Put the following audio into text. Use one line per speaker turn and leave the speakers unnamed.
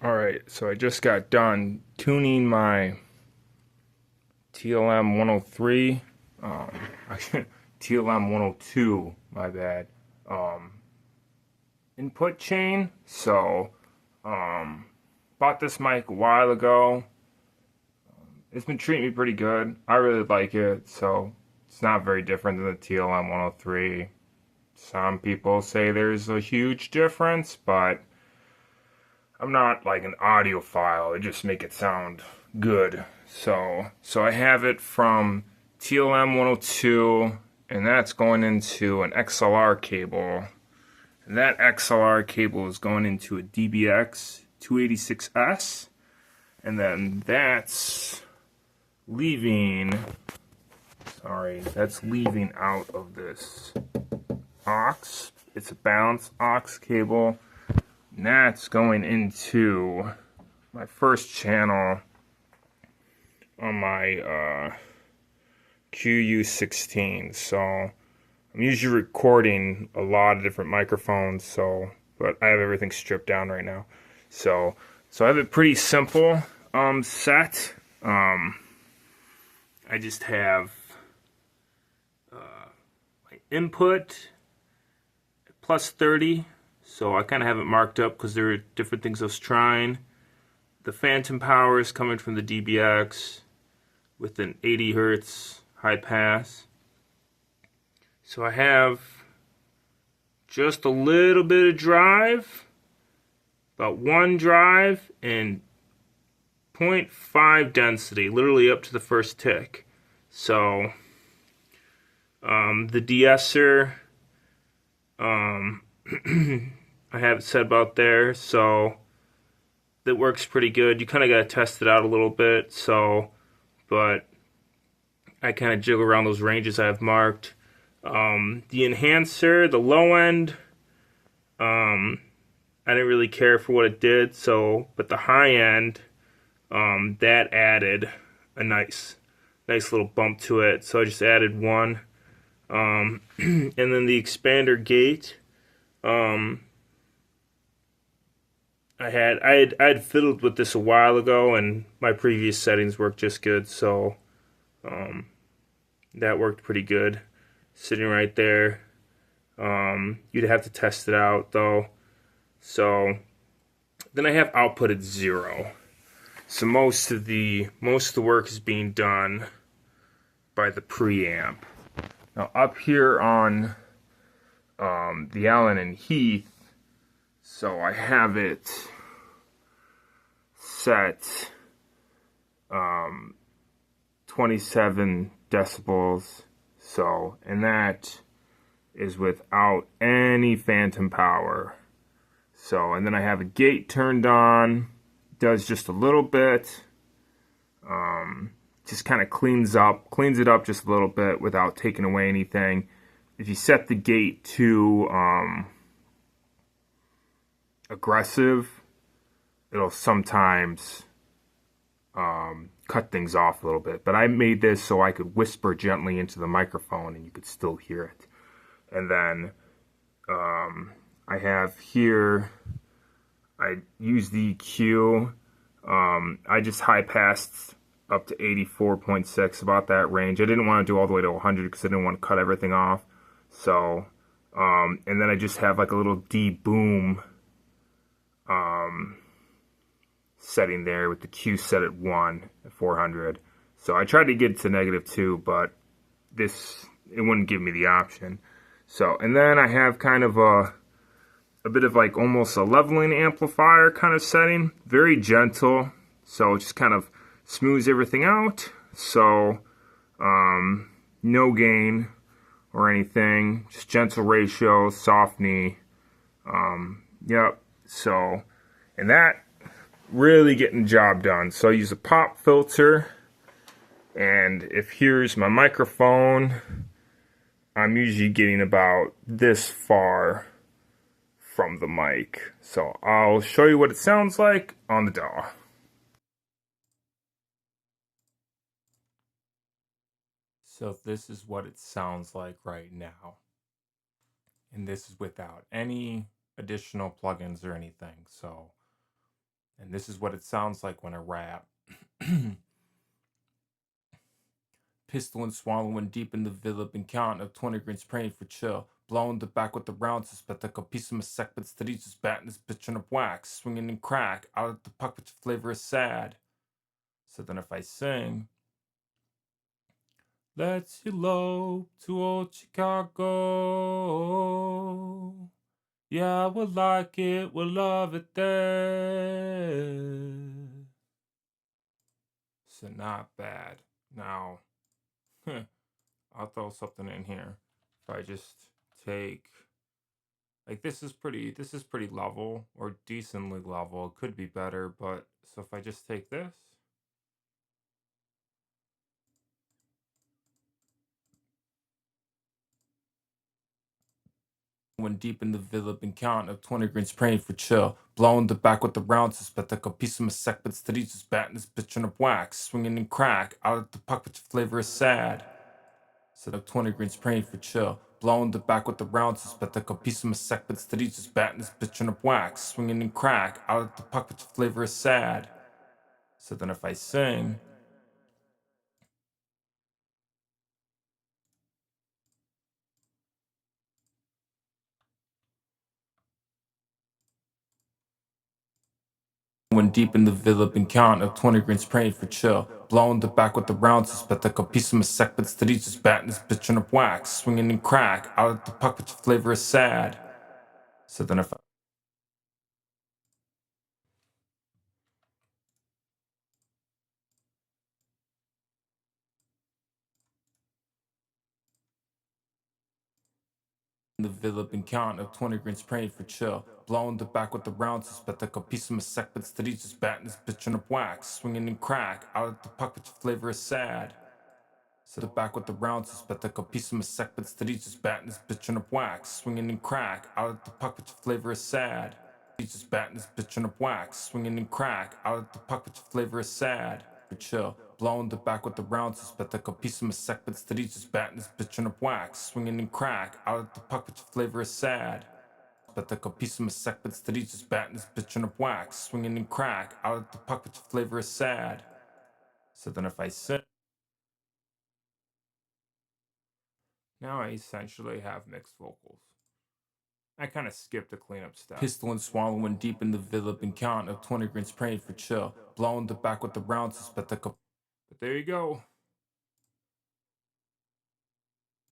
Alright, so I just got done tuning my TLM 103, um, TLM 102, my bad, input chain. So, bought this mic a while ago. It's been treating me pretty good. I really like it, so it's not very different than the TLM 103. Some people say there's a huge difference, but I'm not like an audiophile. I just make it sound good. So I have it from TLM 102, and that's going into an XLR cable. And that XLR cable is going into a DBX 286s, and then that's leaving. That's leaving out of this aux. It's a balanced aux cable. And that's going into my first channel on my QU16. So I'm usually recording a lot of different microphones, but I have everything stripped down right now. So I have it pretty simple set. I just have my input plus 30. So I kind of have it marked up because there are different things I was trying. The phantom power is coming from the DBX with an 80 hertz high pass. So I have just a little bit of drive, about one drive, and 0.5 density, literally up to the first tick. So the de-esser, I have it set about there, so that works pretty good. You kind of got to test it out a little bit, but I kind of jiggle around those ranges I have marked. The enhancer, the low end, I didn't really care for what it did, but the high end, that added a nice little bump to it, so I just added one. And then the expander gate, I had fiddled with this a while ago, and my previous settings worked just good, so that worked pretty good, sitting right there. You'd have to test it out though. So then I have output at 0. So most of the work is being done by the preamp. Now up here on the Allen and Heath, so I have it set 27 decibels. So, and that is without any phantom power. So, and then I have a gate turned on, does just a little bit, just kind of cleans it up just a little bit without taking away anything. If you set the gate to aggressive, it'll sometimes cut things off a little bit. But I made this so I could whisper gently into the microphone and you could still hear it. And then I have here, I use the EQ. I just high passed up to 84.6, about that range. I didn't want to do all the way to 100 because I didn't want to cut everything off. So, and then I just have like a little D-boom setting there with the Q set at 1 at 400. So I tried to get it to -2, but it wouldn't give me the option. So, and then I have kind of a bit of like almost a leveling amplifier kind of setting, very gentle, so it just kind of smooths everything out. So no gain or anything, just gentle ratio, soft knee. Yep. So, and that really getting the job done. So I use a pop filter, and if here's my microphone, I'm usually getting about this far from the mic. So I'll show you what it sounds like on the DAW. So this is what it sounds like right now. And this is without any additional plugins or anything. So And this is what it sounds like when I rap. Pistol and swallowing deep in the villa, been counting up 20 grins praying for chill. Blowing the back with the rounds, suspect like a piece of my sec, but steady just batting this bitch on a wax. Swinging and crack, out of the puck, but your flavor is sad. So then if I sing, let's elope to old Chicago. Yeah, we'll like it, we'll love it there. So not bad. Now, I'll throw something in here. If I just take, like, this is pretty level, or decently level. It could be better, but so if I just take this, when deep in the villa, been counting up 20 grins praying for chill. Blowing the back with the rounds, suspect like a piece of my sec, but steady just batting this bitch on a wax. Swinging and crack, out of the puck, but your flavor is sad. Set up 20 grins praying for chill. Blowing the back with the rounds, suspect like a piece of my sec, but steady just batting this bitch on a wax. Swinging and crack, out of the puck, but your flavor is sad. So then if I sing, when deep in the villa, been counting up 20 grins praying for chill. Blowing the back with the rounds, suspect like a piece of my sec, but steady just batting this bitch on a wax. Swinging and crack, out of the puck, but your flavor is sad. So then if I in the villa, been counting up 20 grins praying for chill. Blowing the back with the rounds, suspect like a piece of my sec, but steady just batting this bitch on a wax. Swinging and crack, out of the puck, but your flavor is sad. So the back with the rounds, suspect like a piece of my sec, but steady just batting this bitch on a wax. Swinging and crack, out of the puck, but your flavor is sad. He's just batting this bitch on a wax. Swinging and crack, out of the puck, but your flavor is sad. For chill, blowing the back with the rounds, suspect like a piece of my sec, but steady just batting this bitch on a wax. Swinging and crack, out of the puck, but your flavor is sad. But like a piece of my sec, but steady just batting this bitch on a wax. Swinging and crack, out of the puck, but your flavor is sad. So then if I sing, now I essentially have mixed vocals. I kind of skipped the cleanup step. Pistol and swallowing deep in the villa, been counting up 20 grins praying for chill. Blowing the back with the rounds, suspect like a. But there you go.